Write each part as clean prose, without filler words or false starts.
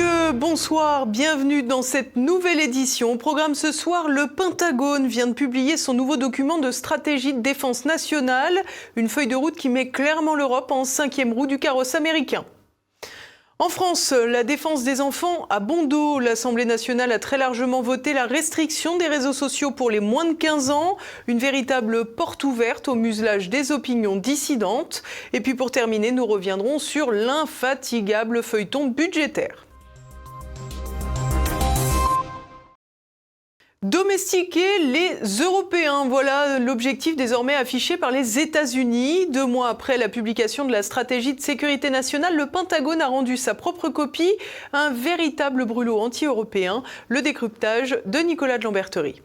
Messieurs, bonsoir, bienvenue dans cette nouvelle édition. Au programme ce soir, le Pentagone vient de publier son nouveau document de stratégie de défense nationale, une feuille de route qui met clairement l'Europe en 5e roue du carrosse américain. En France, la défense des enfants a bon dos. L'Assemblée nationale a très largement voté la restriction des réseaux sociaux pour les moins de 15 ans, une véritable porte ouverte au muselage des opinions dissidentes. Et puis pour terminer, nous reviendrons sur l'infatigable feuilleton budgétaire. Domestiquer les Européens, voilà l'objectif désormais affiché par les États-Unis. 2 mois après la publication de la stratégie de sécurité nationale, le Pentagone a rendu sa propre copie, un véritable brûlot anti-européen. Le décryptage de Nicolas de Lamberterie.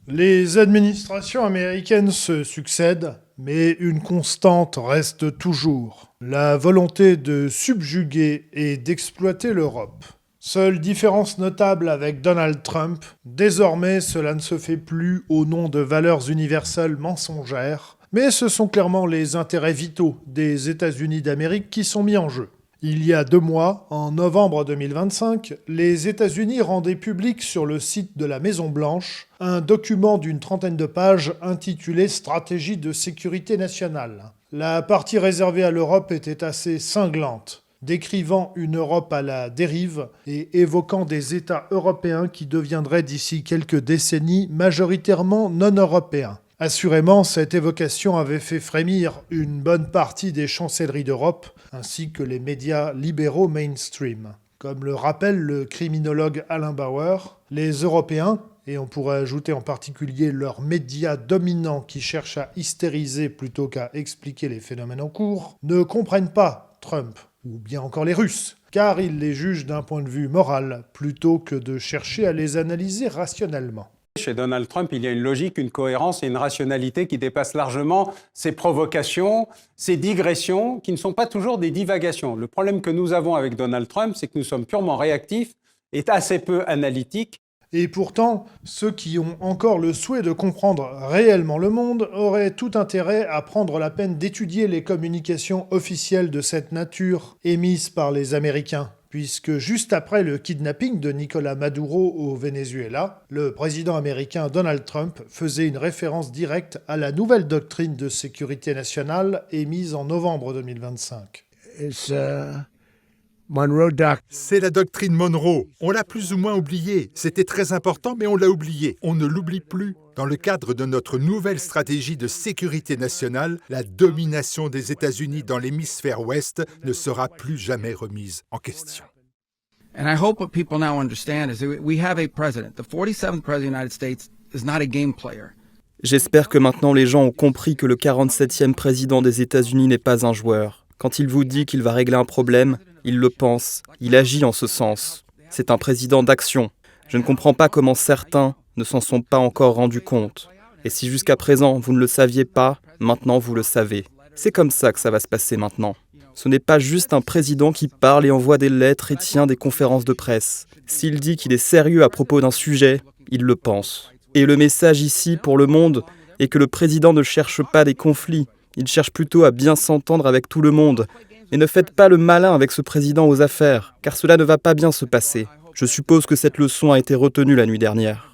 Les administrations américaines se succèdent, mais une constante reste toujours, la volonté de subjuguer et d'exploiter l'Europe. Seule différence notable avec Donald Trump, désormais cela ne se fait plus au nom de valeurs universelles mensongères, mais ce sont clairement les intérêts vitaux des États-Unis d'Amérique qui sont mis en jeu. Il y a 2 mois, en novembre 2025, les États-Unis rendaient public sur le site de la Maison-Blanche un document d'une 30aine de pages intitulé « Stratégie de sécurité nationale ». La partie réservée à l'Europe était assez cinglante, décrivant une Europe à la dérive et évoquant des États européens qui deviendraient d'ici quelques décennies majoritairement non-européens. Assurément, cette évocation avait fait frémir une bonne partie des chancelleries d'Europe, ainsi que les médias libéraux mainstream. Comme le rappelle le criminologue Alain Bauer, les Européens, et on pourrait ajouter en particulier leurs médias dominants qui cherchent à hystériser plutôt qu'à expliquer les phénomènes en cours, ne comprennent pas Trump, ou bien encore les Russes, car ils les jugent d'un point de vue moral, plutôt que de chercher à les analyser rationnellement. Chez Donald Trump, il y a une logique, une cohérence et une rationalité qui dépassent largement ces provocations, ces digressions, qui ne sont pas toujours des divagations. Le problème que nous avons avec Donald Trump, c'est que nous sommes purement réactifs et assez peu analytiques. Et pourtant, ceux qui ont encore le souhait de comprendre réellement le monde auraient tout intérêt à prendre la peine d'étudier les communications officielles de cette nature émises par les Américains. Puisque juste après le kidnapping de Nicolás Maduro au Venezuela, le président américain Donald Trump faisait une référence directe à la nouvelle doctrine de sécurité nationale émise en novembre 2025. C'est la doctrine Monroe. On l'a plus ou moins oubliée. C'était très important, mais on l'a oublié. On ne l'oublie plus. Dans le cadre de notre nouvelle stratégie de sécurité nationale, la domination des États-Unis dans l'hémisphère ouest ne sera plus jamais remise en question. And I hope what people now understand is that we have a president. The 47th president of the United States is not a game player. J'espère que maintenant les gens ont compris que le 47e président des États-Unis n'est pas un joueur. Quand il vous dit qu'il va régler un problème, il le pense, il agit en ce sens. C'est un président d'action. Je ne comprends pas comment certains ne s'en sont pas encore rendus compte. Et si jusqu'à présent vous ne le saviez pas, maintenant vous le savez. C'est comme ça que ça va se passer maintenant. Ce n'est pas juste un président qui parle et envoie des lettres et tient des conférences de presse. S'il dit qu'il est sérieux à propos d'un sujet, il le pense. Et le message ici pour le monde est que le président ne cherche pas des conflits. Il cherche plutôt à bien s'entendre avec tout le monde. Et ne faites pas le malin avec ce président aux affaires, car cela ne va pas bien se passer. Je suppose que cette leçon a été retenue la nuit dernière.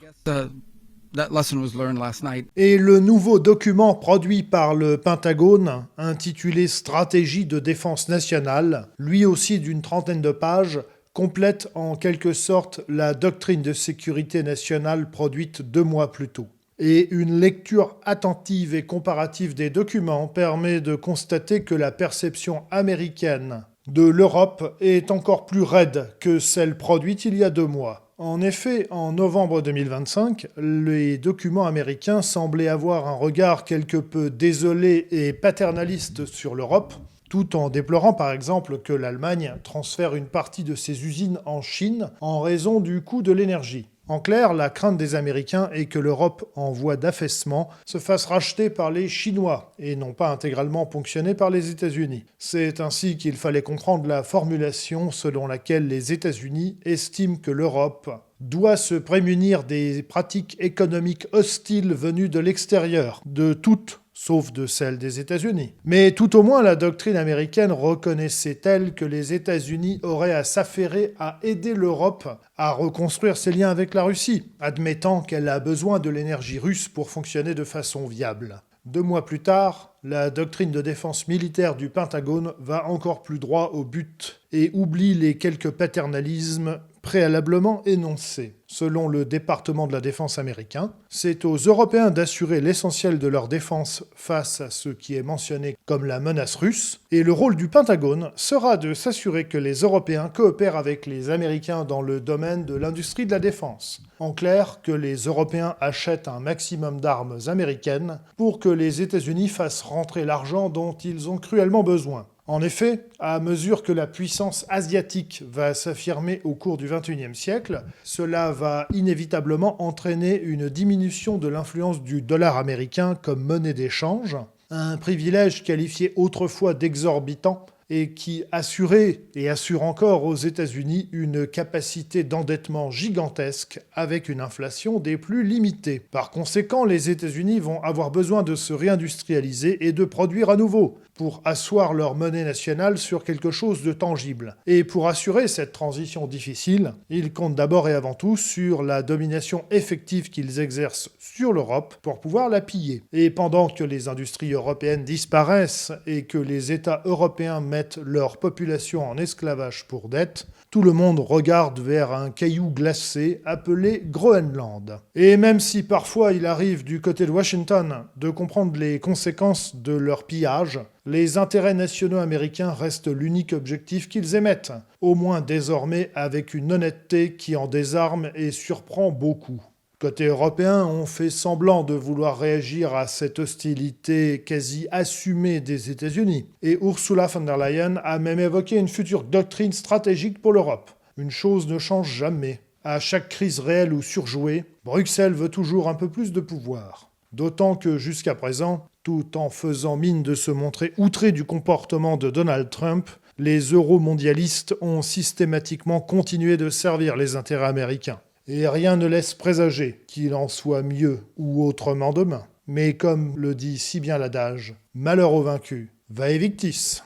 Et le nouveau document produit par le Pentagone, intitulé « Stratégie de défense nationale », lui aussi d'une 30aine de pages, complète en quelque sorte la doctrine de sécurité nationale produite 2 mois plus tôt. Et une lecture attentive et comparative des documents permet de constater que la perception américaine de l'Europe est encore plus raide que celle produite il y a 2 mois. En effet, en novembre 2025, les documents américains semblaient avoir un regard quelque peu désolé et paternaliste sur l'Europe, tout en déplorant par exemple que l'Allemagne transfère une partie de ses usines en Chine en raison du coût de l'énergie. En clair, la crainte des Américains est que l'Europe, en voie d'affaissement, se fasse racheter par les Chinois et non pas intégralement ponctionnée par les États-Unis. C'est ainsi qu'il fallait comprendre la formulation selon laquelle les États-Unis estiment que l'Europe doit se prémunir des pratiques économiques hostiles venues de l'extérieur, de toutes sauf de celle des États-Unis. Mais tout au moins, la doctrine américaine reconnaissait-elle que les États-Unis auraient à s'affairer à aider l'Europe à reconstruire ses liens avec la Russie, admettant qu'elle a besoin de l'énergie russe pour fonctionner de façon viable. 2 mois plus tard, la doctrine de défense militaire du Pentagone va encore plus droit au but et oublie les quelques paternalismes préalablement énoncés. Selon le département de la défense américain, c'est aux Européens d'assurer l'essentiel de leur défense face à ce qui est mentionné comme la menace russe, et le rôle du Pentagone sera de s'assurer que les Européens coopèrent avec les Américains dans le domaine de l'industrie de la défense. En clair, que les Européens achètent un maximum d'armes américaines pour que les États-Unis fassent rentrer l'argent dont ils ont cruellement besoin. En effet, à mesure que la puissance asiatique va s'affirmer au cours du XXIe siècle, cela va inévitablement entraîner une diminution de l'influence du dollar américain comme monnaie d'échange, un privilège qualifié autrefois d'exorbitant et qui assurait et assure encore aux États-Unis une capacité d'endettement gigantesque avec une inflation des plus limitées. Par conséquent, les États-Unis vont avoir besoin de se réindustrialiser et de produire à nouveau pour asseoir leur monnaie nationale sur quelque chose de tangible. Et pour assurer cette transition difficile, ils comptent d'abord et avant tout sur la domination effective qu'ils exercent sur l'Europe pour pouvoir la piller. Et pendant que les industries européennes disparaissent et que les États européens mettent leur population en esclavage pour dette, tout le monde regarde vers un caillou glacé appelé Groenland. Et même si parfois il arrive du côté de Washington de comprendre les conséquences de leur pillage, les intérêts nationaux américains restent l'unique objectif qu'ils émettent, au moins désormais avec une honnêteté qui en désarme et surprend beaucoup. Côté européen, on fait semblant de vouloir réagir à cette hostilité quasi assumée des États-Unis. Et Ursula von der Leyen a même évoqué une future doctrine stratégique pour l'Europe. Une chose ne change jamais. À chaque crise réelle ou surjouée, Bruxelles veut toujours un peu plus de pouvoir. D'autant que jusqu'à présent, tout en faisant mine de se montrer outrés du comportement de Donald Trump, les euromondialistes ont systématiquement continué de servir les intérêts américains. Et rien ne laisse présager qu'il en soit mieux ou autrement demain. Mais comme le dit si bien l'adage, malheur aux vaincus, vae victis.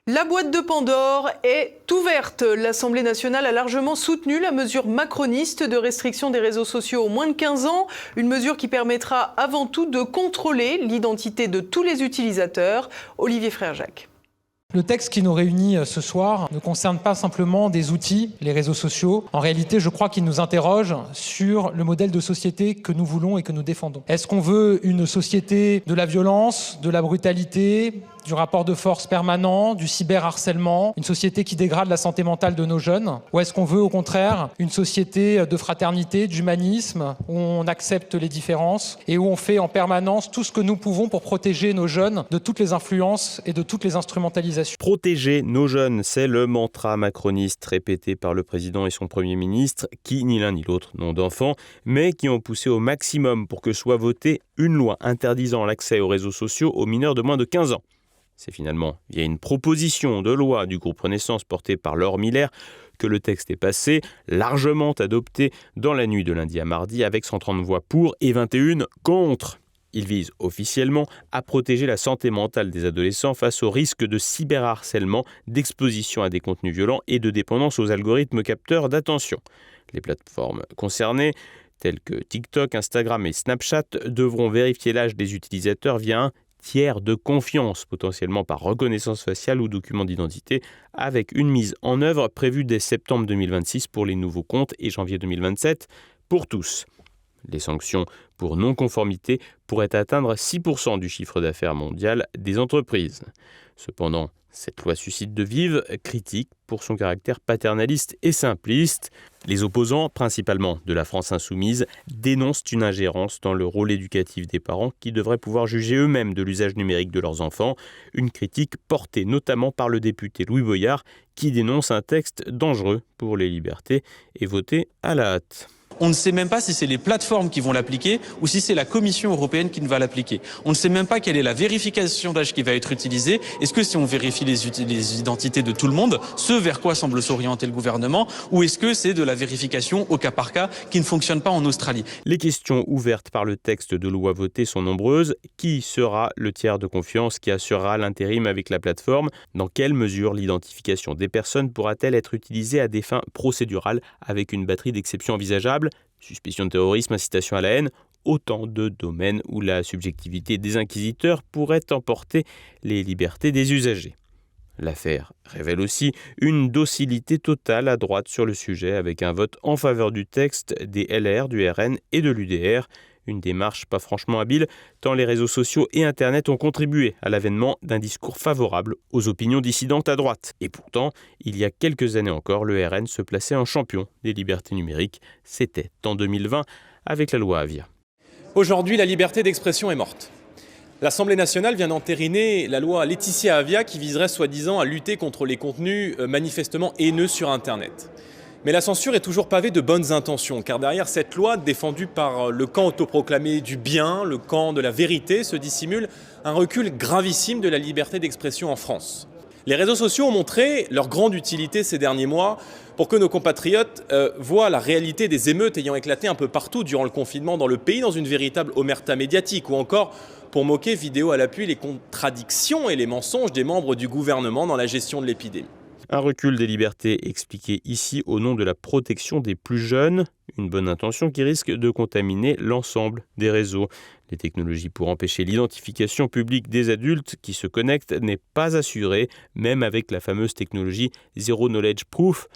La boîte de Pandore est ouverte. L'Assemblée nationale a largement soutenu la mesure macroniste de restriction des réseaux sociaux aux moins de 15 ans, une mesure qui permettra avant tout de contrôler l'identité de tous les utilisateurs. Olivier Frère-Jacques. Le texte qui nous réunit ce soir ne concerne pas simplement des outils, les réseaux sociaux. En réalité, je crois qu'il nous interroge sur le modèle de société que nous voulons et que nous défendons. Est-ce qu'on veut une société de la violence, de la brutalité, du rapport de force permanent, du cyberharcèlement, une société qui dégrade la santé mentale de nos jeunes? Ou est-ce qu'on veut au contraire une société de fraternité, d'humanisme, où on accepte les différences et où on fait en permanence tout ce que nous pouvons pour protéger nos jeunes de toutes les influences et de toutes les instrumentalisations? Protéger nos jeunes, c'est le mantra macroniste répété par le président et son Premier ministre, qui ni l'un ni l'autre n'ont d'enfants, mais qui ont poussé au maximum pour que soit votée une loi interdisant l'accès aux réseaux sociaux aux mineurs de moins de 15 ans. C'est finalement via une proposition de loi du groupe Renaissance portée par Laure Miller que le texte est passé, largement adopté dans la nuit de lundi à mardi avec 130 voix pour et 21 contre. Il vise officiellement à protéger la santé mentale des adolescents face au risque de cyberharcèlement, d'exposition à des contenus violents et de dépendance aux algorithmes capteurs d'attention. Les plateformes concernées, telles que TikTok, Instagram et Snapchat, devront vérifier l'âge des utilisateurs via un tiers de confiance, potentiellement par reconnaissance faciale ou document d'identité, avec une mise en œuvre prévue dès septembre 2026 pour les nouveaux comptes et janvier 2027 pour tous. Les sanctions pour non-conformité pourraient atteindre 6% du chiffre d'affaires mondial des entreprises. Cependant, cette loi suscite de vives critiques pour son caractère paternaliste et simpliste. Les opposants, principalement de la France insoumise, dénoncent une ingérence dans le rôle éducatif des parents qui devraient pouvoir juger eux-mêmes de l'usage numérique de leurs enfants. Une critique portée notamment par le député Louis Boyard qui dénonce un texte dangereux pour les libertés et voté à la hâte. On ne sait même pas si c'est les plateformes qui vont l'appliquer ou si c'est la Commission européenne qui ne va l'appliquer. On ne sait même pas quelle est la vérification d'âge qui va être utilisée. Est-ce que si on vérifie les identités de tout le monde, ce vers quoi semble s'orienter le gouvernement, ou est-ce que c'est de la vérification au cas par cas qui ne fonctionne pas en Australie? Les questions ouvertes par le texte de loi voté sont nombreuses. Qui sera le tiers de confiance qui assurera l'intérim avec la plateforme? Dans quelle mesure l'identification des personnes pourra-t-elle être utilisée à des fins procédurales avec une batterie d'exceptions envisageables? Suspicion de terrorisme, incitation à la haine, autant de domaines où la subjectivité des inquisiteurs pourrait emporter les libertés des usagers. L'affaire révèle aussi une docilité totale à droite sur le sujet avec un vote en faveur du texte des LR, du RN et de l'UDR. Une démarche pas franchement habile, tant les réseaux sociaux et Internet ont contribué à l'avènement d'un discours favorable aux opinions dissidentes à droite. Et pourtant, il y a quelques années encore, le RN se plaçait en champion des libertés numériques. C'était en 2020 avec la loi Avia. Aujourd'hui, la liberté d'expression est morte. L'Assemblée nationale vient d'entériner la loi Laetitia Avia qui viserait soi-disant à lutter contre les contenus manifestement haineux sur Internet. Mais la censure est toujours pavée de bonnes intentions, car derrière cette loi, défendue par le camp autoproclamé du bien, le camp de la vérité, se dissimule un recul gravissime de la liberté d'expression en France. Les réseaux sociaux ont montré leur grande utilité ces derniers mois pour que nos compatriotes voient la réalité des émeutes ayant éclaté un peu partout durant le confinement dans le pays, dans une véritable omerta médiatique, ou encore pour moquer vidéo à l'appui les contradictions et les mensonges des membres du gouvernement dans la gestion de l'épidémie. Un recul des libertés expliqué ici au nom de la protection des plus jeunes, une bonne intention qui risque de contaminer l'ensemble des réseaux. Les technologies pour empêcher l'identification publique des adultes qui se connectent n'est pas assurée, même avec la fameuse technologie Zero Knowledge Proof.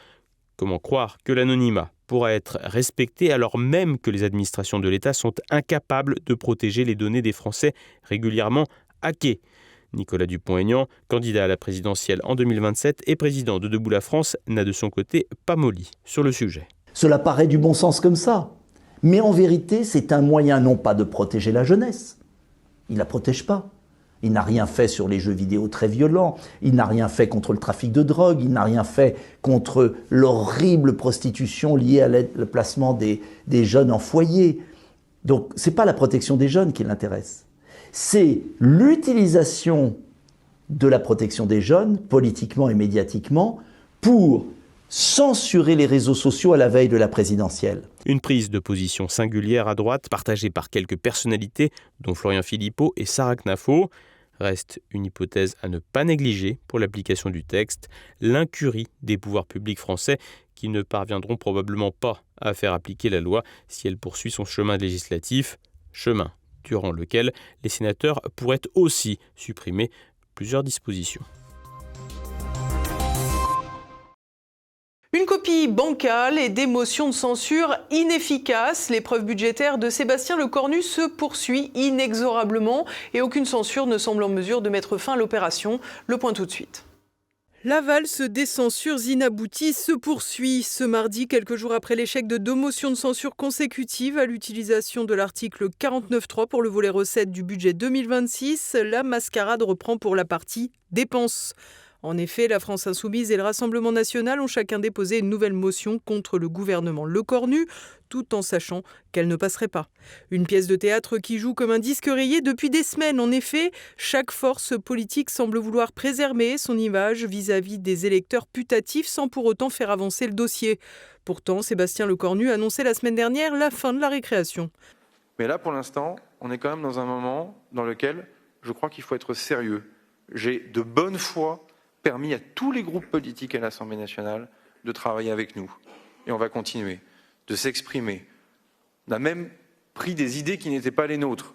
Comment croire que l'anonymat pourra être respecté alors même que les administrations de l'État sont incapables de protéger les données des Français régulièrement hackées? Nicolas Dupont-Aignan, candidat à la présidentielle en 2027 et président de Debout la France, n'a de son côté pas molli sur le sujet. Cela paraît du bon sens comme ça. Mais en vérité, c'est un moyen non pas de protéger la jeunesse. Il ne la protège pas. Il n'a rien fait sur les jeux vidéo très violents. Il n'a rien fait contre le trafic de drogue. Il n'a rien fait contre l'horrible prostitution liée à le placement des jeunes en foyer. Donc, ce n'est pas la protection des jeunes qui l'intéresse. C'est l'utilisation de la protection des jeunes, politiquement et médiatiquement, pour censurer les réseaux sociaux à la veille de la présidentielle. Une prise de position singulière à droite, partagée par quelques personnalités, dont Florian Philippot et Sarah Knafo. Reste une hypothèse à ne pas négliger pour l'application du texte, l'incurie des pouvoirs publics français qui ne parviendront probablement pas à faire appliquer la loi si elle poursuit son chemin législatif, chemin durant lequel les sénateurs pourraient aussi supprimer plusieurs dispositions. Une copie bancale et des motions de censure inefficaces. L'épreuve budgétaire de Sébastien Lecornu se poursuit inexorablement et aucune censure ne semble en mesure de mettre fin à l'opération. Le point tout de suite. La valse des censures inabouties se poursuit. Ce mardi, quelques jours après l'échec de 2 motions de censure consécutives à l'utilisation de l'article 49.3 pour le volet recettes du budget 2026, la mascarade reprend pour la partie dépenses. En effet, la France Insoumise et le Rassemblement National ont chacun déposé une nouvelle motion contre le gouvernement Lecornu, tout en sachant qu'elle ne passerait pas. Une pièce de théâtre qui joue comme un disque rayé depuis des semaines. En effet, chaque force politique semble vouloir préserver son image vis-à-vis des électeurs putatifs sans pour autant faire avancer le dossier. Pourtant, Sébastien Lecornu annonçait la semaine dernière la fin de la récréation. Mais là, pour l'instant, on est quand même dans un moment dans lequel je crois qu'il faut être sérieux. J'ai de bonne foi permis à tous les groupes politiques à l'Assemblée nationale de travailler avec nous. Et on va continuer de s'exprimer. On a même pris des idées qui n'étaient pas les nôtres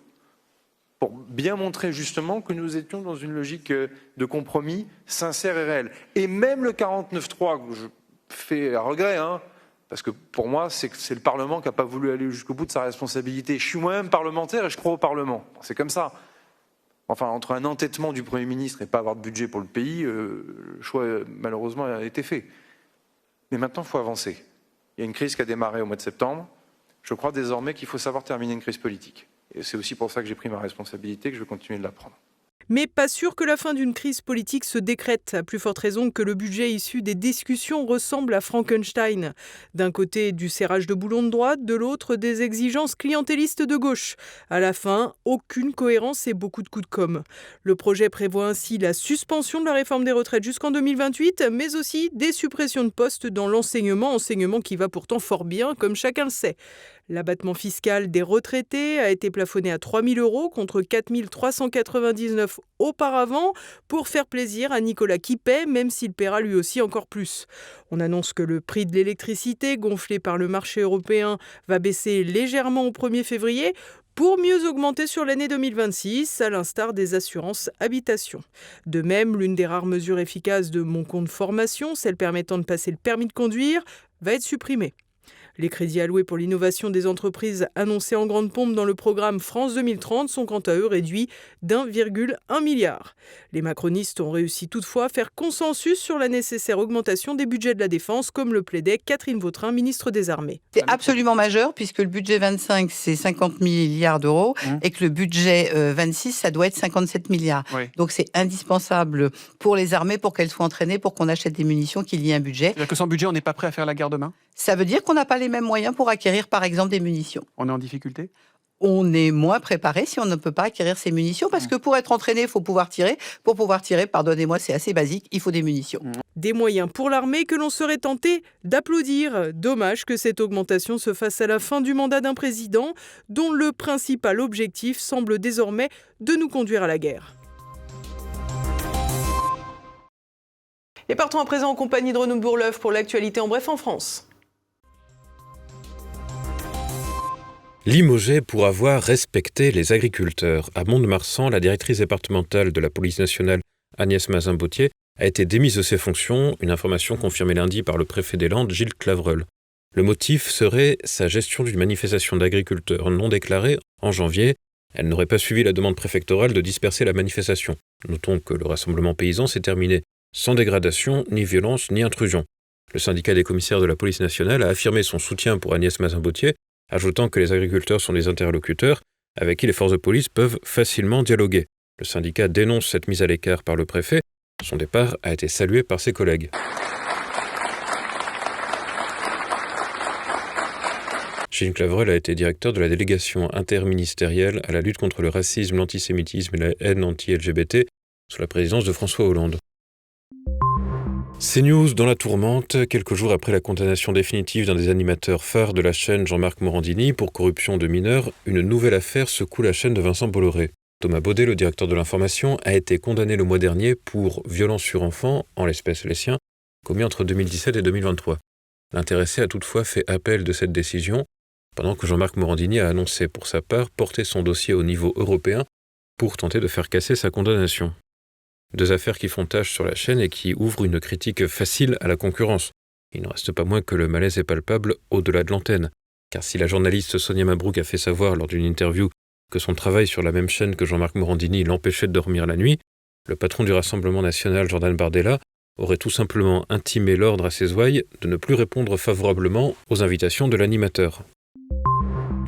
pour bien montrer justement que nous étions dans une logique de compromis sincère et réel. Et même le 49.3, que je fais à regret, parce que pour moi, c'est le Parlement qui n'a pas voulu aller jusqu'au bout de sa responsabilité. Je suis moi-même parlementaire et je crois au Parlement. C'est comme ça. Enfin, entre un entêtement du Premier ministre et pas avoir de budget pour le pays, le choix, malheureusement, a été fait. Mais maintenant, il faut avancer. Il y a une crise qui a démarré au mois de septembre. Je crois désormais qu'il faut savoir terminer une crise politique. Et c'est aussi pour ça que j'ai pris ma responsabilité, que je vais continuer de la prendre. Mais pas sûr que la fin d'une crise politique se décrète, à plus forte raison que le budget issu des discussions ressemble à Frankenstein. D'un côté, du serrage de boulons de droite, de l'autre, des exigences clientélistes de gauche. À la fin, aucune cohérence et beaucoup de coups de com'. Le projet prévoit ainsi la suspension de la réforme des retraites jusqu'en 2028, mais aussi des suppressions de postes dans l'enseignement qui va pourtant fort bien, comme chacun le sait. L'abattement fiscal des retraités a été plafonné à 3 000 € contre 4 399 auparavant pour faire plaisir à Nicolas qui paie, même s'il paiera lui aussi encore plus. On annonce que le prix de l'électricité, gonflé par le marché européen, va baisser légèrement au 1er février pour mieux augmenter sur l'année 2026, à l'instar des assurances habitation. De même, l'une des rares mesures efficaces de Mon compte formation, celle permettant de passer le permis de conduire, va être supprimée. Les crédits alloués pour l'innovation des entreprises annoncés en grande pompe dans le programme France 2030 sont quant à eux réduits d'1,1 milliard. Les macronistes ont réussi toutefois à faire consensus sur la nécessaire augmentation des budgets de la défense, comme le plaidait Catherine Vautrin, ministre des Armées. C'est absolument majeur puisque le budget 25, c'est 50 milliards d'euros et que le budget 26, ça doit être 57 milliards. Oui. Donc c'est indispensable pour les armées, pour qu'elles soient entraînées, pour qu'on achète des munitions, qu'il y ait un budget. C'est-à-dire que sans budget, on n'est pas prêt à faire la guerre demain ? Ça veut dire qu'on n'a pas les mêmes moyens pour acquérir, par exemple, des munitions. On est en difficulté ? On est moins préparé si on ne peut pas acquérir ces munitions, parce que pour être entraîné, il faut pouvoir tirer. Pour pouvoir tirer, pardonnez-moi, c'est assez basique, il faut des munitions. Des moyens pour l'armée que l'on serait tenté d'applaudir. Dommage que cette augmentation se fasse à la fin du mandat d'un président, dont le principal objectif semble désormais de nous conduire à la guerre. Et partons à présent en compagnie de Renaud Bourleuf pour l'actualité en bref en France. Limogé pour avoir respecté les agriculteurs. À Mont-de-Marsan, la directrice départementale de la police nationale, Agnès Mazin-Bauthier, a été démise de ses fonctions, une information confirmée lundi par le préfet des Landes, Gilles Clavreul. Le motif serait sa gestion d'une manifestation d'agriculteurs non déclarée en janvier. Elle n'aurait pas suivi la demande préfectorale de disperser la manifestation. Notons que le rassemblement paysan s'est terminé sans dégradation, ni violence, ni intrusion. Le syndicat des commissaires de la police nationale a affirmé son soutien pour Agnès Mazin-Bauthier, ajoutant que les agriculteurs sont des interlocuteurs avec qui les forces de police peuvent facilement dialoguer. Le syndicat dénonce cette mise à l'écart par le préfet. Son départ a été salué par ses collègues. Gilles Clavreul a été directeur de la délégation interministérielle à la lutte contre le racisme, l'antisémitisme et la haine anti-LGBT sous la présidence de François Hollande. CNews dans la tourmente, quelques jours après la condamnation définitive d'un des animateurs phares de la chaîne, Jean-Marc Morandini, pour corruption de mineurs, une nouvelle affaire secoue la chaîne de Vincent Bolloré. Thomas Baudet, le directeur de l'information, a été condamné le mois dernier pour violence sur enfants, en l'espèce les siens, commis entre 2017 et 2023. L'intéressé a toutefois fait appel de cette décision, pendant que Jean-Marc Morandini a annoncé pour sa part porter son dossier au niveau européen pour tenter de faire casser sa condamnation. Deux affaires qui font tache sur la chaîne et qui ouvrent une critique facile à la concurrence. Il ne reste pas moins que le malaise est palpable au-delà de l'antenne. Car si la journaliste Sonia Mabrouk a fait savoir lors d'une interview que son travail sur la même chaîne que Jean-Marc Morandini l'empêchait de dormir la nuit, le patron du Rassemblement national, Jordan Bardella, aurait tout simplement intimé l'ordre à ses ouailles de ne plus répondre favorablement aux invitations de l'animateur.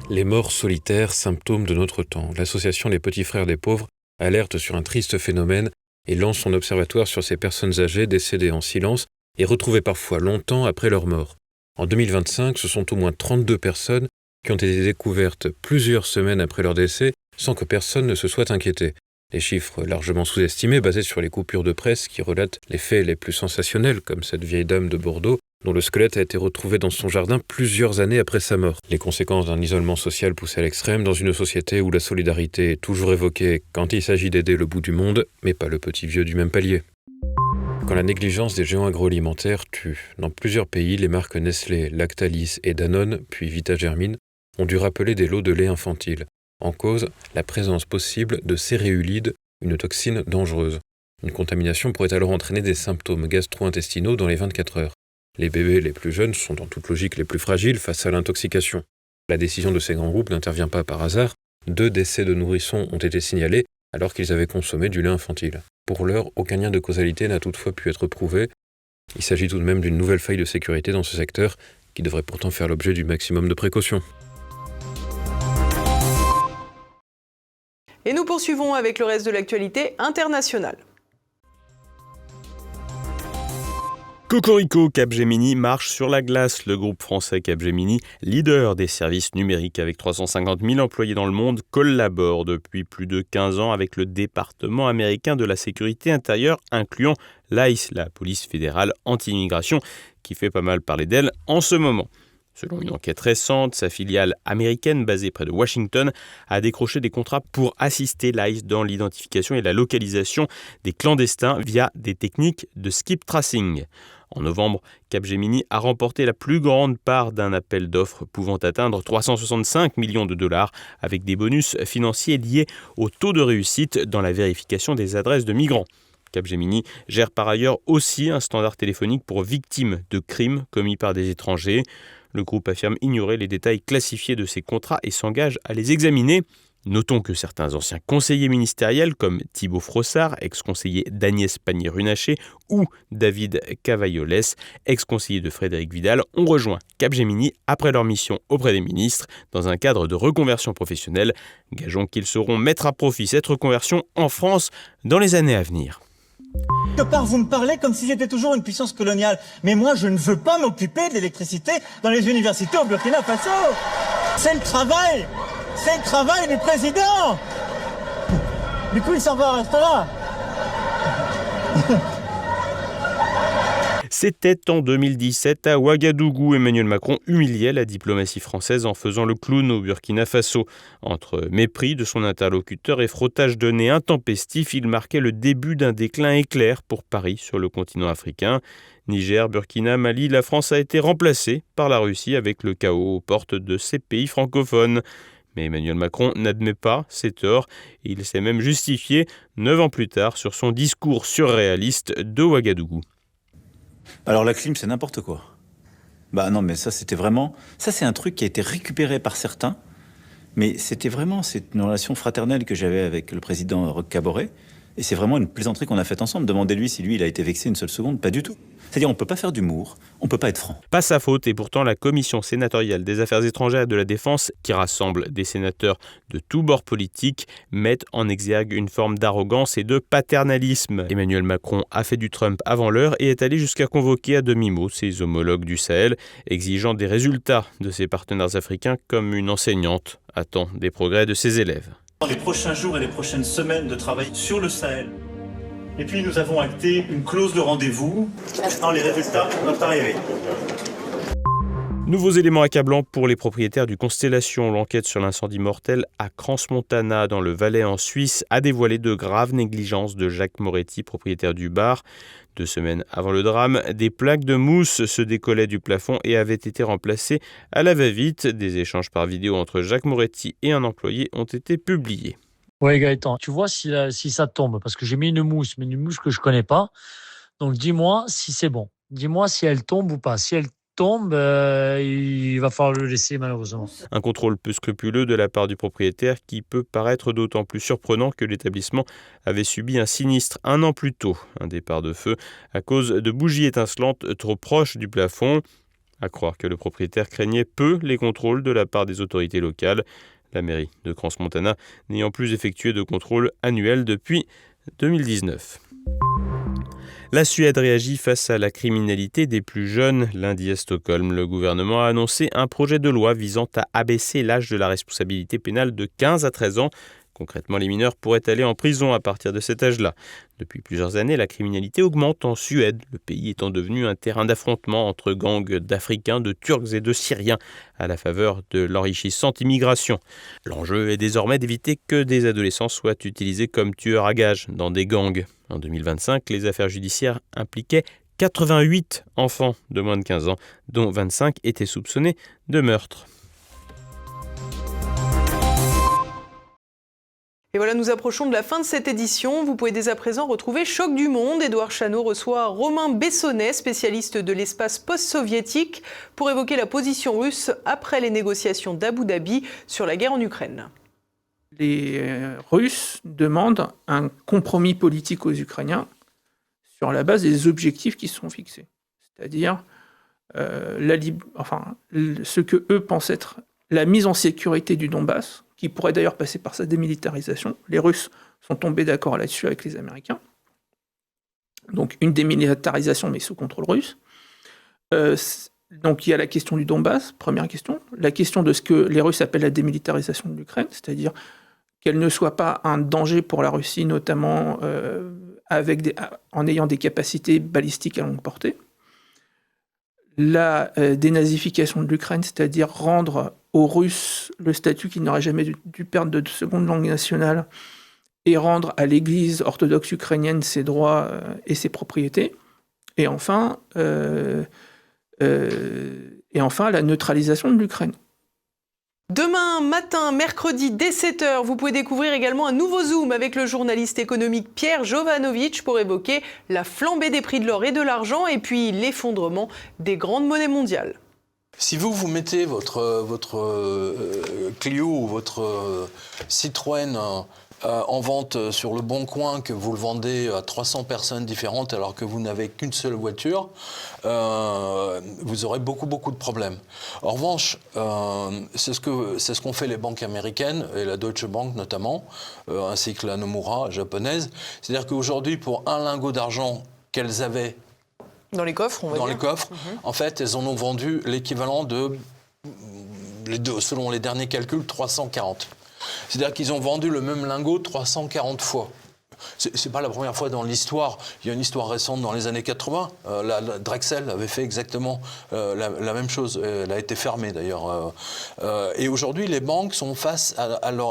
Les morts solitaires, symptômes de notre temps. L'association Les Petits Frères des Pauvres alerte sur un triste phénomène et lance son observatoire sur ces personnes âgées décédées en silence et retrouvées parfois longtemps après leur mort. En 2025, ce sont au moins 32 personnes qui ont été découvertes plusieurs semaines après leur décès sans que personne ne se soit inquiété. Des chiffres largement sous-estimés basés sur les coupures de presse qui relatent les faits les plus sensationnels, comme cette vieille dame de Bordeaux dont le squelette a été retrouvé dans son jardin plusieurs années après sa mort. Les conséquences d'un isolement social poussé à l'extrême dans une société où la solidarité est toujours évoquée quand il s'agit d'aider le bout du monde, mais pas le petit vieux du même palier. Quand la négligence des géants agroalimentaires tue, dans plusieurs pays, les marques Nestlé, Lactalis et Danone, puis Vita Germine, ont dû rappeler des lots de lait infantile. En cause, la présence possible de céréulide, une toxine dangereuse. Une contamination pourrait alors entraîner des symptômes gastro-intestinaux dans les 24 heures. Les bébés les plus jeunes sont en toute logique les plus fragiles face à l'intoxication. La décision de ces grands groupes n'intervient pas par hasard. 2 décès de nourrissons ont été signalés alors qu'ils avaient consommé du lait infantile. Pour l'heure, aucun lien de causalité n'a toutefois pu être prouvé. Il s'agit tout de même d'une nouvelle faille de sécurité dans ce secteur qui devrait pourtant faire l'objet du maximum de précautions. Et nous poursuivons avec le reste de l'actualité internationale. Cocorico, Capgemini marche sur la glace. Le groupe français Capgemini, leader des services numériques avec 350 000 employés dans le monde, collabore depuis plus de 15 ans avec le département américain de la sécurité intérieure, incluant l'ICE, la police fédérale anti-immigration, qui fait pas mal parler d'elle en ce moment. Selon une enquête récente, sa filiale américaine basée près de Washington a décroché des contrats pour assister l'ICE dans l'identification et la localisation des clandestins via des techniques de skip tracing. En novembre, Capgemini a remporté la plus grande part d'un appel d'offres pouvant atteindre 365 millions de dollars avec des bonus financiers liés au taux de réussite dans la vérification des adresses de migrants. Capgemini gère par ailleurs aussi un standard téléphonique pour victimes de crimes commis par des étrangers. Le groupe affirme ignorer les détails classifiés de ces contrats et s'engage à les examiner. Notons que certains anciens conseillers ministériels comme Thibault Frossard, ex-conseiller d'Agnès Pannier-Runacher, ou David Cavaillolles, ex-conseiller de Frédérique Vidal, ont rejoint Capgemini après leur mission auprès des ministres dans un cadre de reconversion professionnelle. Gageons qu'ils sauront mettre à profit cette reconversion en France dans les années à venir. Quelque part, vous me parlez comme si j'étais toujours une puissance coloniale. Mais moi, je ne veux pas m'occuper de l'électricité dans les universités au Burkina Faso. C'est le travail du président. Du coup, il s'en va, reste là. C'était en 2017 à Ouagadougou. Emmanuel Macron humiliait la diplomatie française en faisant le clown au Burkina Faso. Entre mépris de son interlocuteur et frottage de nez intempestif, il marquait le début d'un déclin éclair pour Paris sur le continent africain. Niger, Burkina, Mali, la France a été remplacée par la Russie avec le chaos aux portes de ces pays francophones. Mais Emmanuel Macron n'admet pas ses torts. Il s'est même justifié 9 ans plus tard sur son discours surréaliste de Ouagadougou. Alors la clim, c'est n'importe quoi. Bah non, mais ça, c'était vraiment... Ça, c'est un truc qui a été récupéré par certains. Mais c'est une relation fraternelle que j'avais avec le président Roch Kaboré. Et c'est vraiment une plaisanterie qu'on a faite ensemble. Demandez-lui si lui, il a été vexé une seule seconde. Pas du tout. C'est-à-dire, on ne peut pas faire d'humour, on ne peut pas être franc. Pas sa faute, et pourtant la commission sénatoriale des affaires étrangères et de la défense, qui rassemble des sénateurs de tous bords politiques, met en exergue une forme d'arrogance et de paternalisme. Emmanuel Macron a fait du Trump avant l'heure et est allé jusqu'à convoquer à demi-mot ses homologues du Sahel, exigeant des résultats de ses partenaires africains comme une enseignante attend des progrès de ses élèves. Dans les prochains jours et les prochaines semaines de travail sur le Sahel. Et puis nous avons acté une clause de rendez-vous. Maintenant, les résultats doivent arriver. Nouveaux éléments accablants pour les propriétaires du Constellation. L'enquête sur l'incendie mortel à Crans-Montana, dans le Valais en Suisse, a dévoilé de graves négligences de Jacques Moretti, propriétaire du bar. 2 semaines avant le drame, des plaques de mousse se décollaient du plafond et avaient été remplacées à la va-vite. Des échanges par vidéo entre Jacques Moretti et un employé ont été publiés. Oui Gaëtan, tu vois si ça tombe, parce que j'ai mis une mousse, mais une mousse que je connais pas. Donc dis-moi si c'est bon. Dis-moi si elle tombe ou pas. Si elle tombe, il va falloir le laisser malheureusement. Un contrôle peu scrupuleux de la part du propriétaire qui peut paraître d'autant plus surprenant que l'établissement avait subi un sinistre 1 an plus tôt. Un départ de feu à cause de bougies étincelantes trop proches du plafond. À croire que le propriétaire craignait peu les contrôles de la part des autorités locales. La mairie de Crans-Montana n'ayant plus effectué de contrôle annuel depuis 2019. La Suède réagit face à la criminalité des plus jeunes. Lundi à Stockholm, le gouvernement a annoncé un projet de loi visant à abaisser l'âge de la responsabilité pénale de 15 à 13 ans. Concrètement, les mineurs pourraient aller en prison à partir de cet âge-là. Depuis plusieurs années, la criminalité augmente en Suède, le pays étant devenu un terrain d'affrontement entre gangs d'Africains, de Turcs et de Syriens, à la faveur de l'enrichissante immigration. L'enjeu est désormais d'éviter que des adolescents soient utilisés comme tueurs à gages dans des gangs. En 2025, les affaires judiciaires impliquaient 88 enfants de moins de 15 ans, dont 25 étaient soupçonnés de meurtre. Et voilà, nous approchons de la fin de cette édition. Vous pouvez dès à présent retrouver Choc du Monde. Édouard Chano reçoit Romain Bessonnet, spécialiste de l'espace post-soviétique, pour évoquer la position russe après les négociations d'Abu Dhabi sur la guerre en Ukraine. Les Russes demandent un compromis politique aux Ukrainiens sur la base des objectifs qui sont fixés. C'est-à-dire ce que eux pensent être la mise en sécurité du Donbass, qui pourrait d'ailleurs passer par sa démilitarisation. Les Russes sont tombés d'accord là-dessus avec les Américains. Donc une démilitarisation, mais sous contrôle russe. Donc il y a la question du Donbass, première question. La question de ce que les Russes appellent la démilitarisation de l'Ukraine, c'est-à-dire qu'elle ne soit pas un danger pour la Russie, notamment en ayant des capacités balistiques à longue portée. La dénazification de l'Ukraine, c'est-à-dire rendre aux Russes le statut qu'ils n'auraient jamais dû perdre de seconde langue nationale et rendre à l'Église orthodoxe ukrainienne ses droits et ses propriétés. Et enfin, la neutralisation de l'Ukraine. Demain matin, mercredi, dès 7h, vous pouvez découvrir également un nouveau Zoom avec le journaliste économique Pierre Jovanovic pour évoquer la flambée des prix de l'or et de l'argent et puis l'effondrement des grandes monnaies mondiales. Si vous mettez votre Clio ou votre Citroën en vente sur le Bon Coin, que vous le vendez à 300 personnes différentes alors que vous n'avez qu'une seule voiture, vous aurez beaucoup de problèmes. En revanche, c'est ce qu'ont fait les banques américaines, et la Deutsche Bank notamment, ainsi que la Nomura japonaise. C'est-à-dire qu'aujourd'hui, pour un lingot d'argent qu'elles avaient dans les coffres, en fait, elles en ont vendu l'équivalent de, selon les derniers calculs, 340. C'est-à-dire qu'ils ont vendu le même lingot 340 fois. C'est pas la première fois dans l'histoire. Il y a une histoire récente dans les années 80. La Drexel avait fait exactement la même chose. Elle a été fermée d'ailleurs. Et aujourd'hui, les banques sont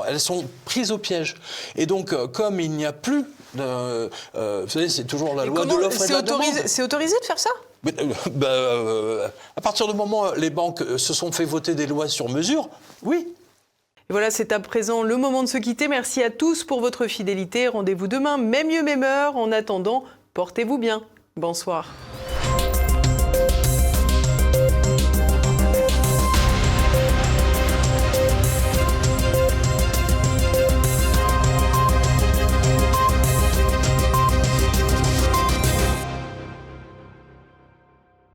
elles sont prises au piège. Et donc, comme il n'y a plus vous savez, c'est toujours la loi de l'offre et de la demande. C'est autorisé de faire ça ? À partir du moment où les banques se sont fait voter des lois sur mesure, oui. Et voilà, c'est à présent le moment de se quitter. Merci à tous pour votre fidélité. Rendez-vous demain, même lieu, même heure. En attendant, portez-vous bien. Bonsoir.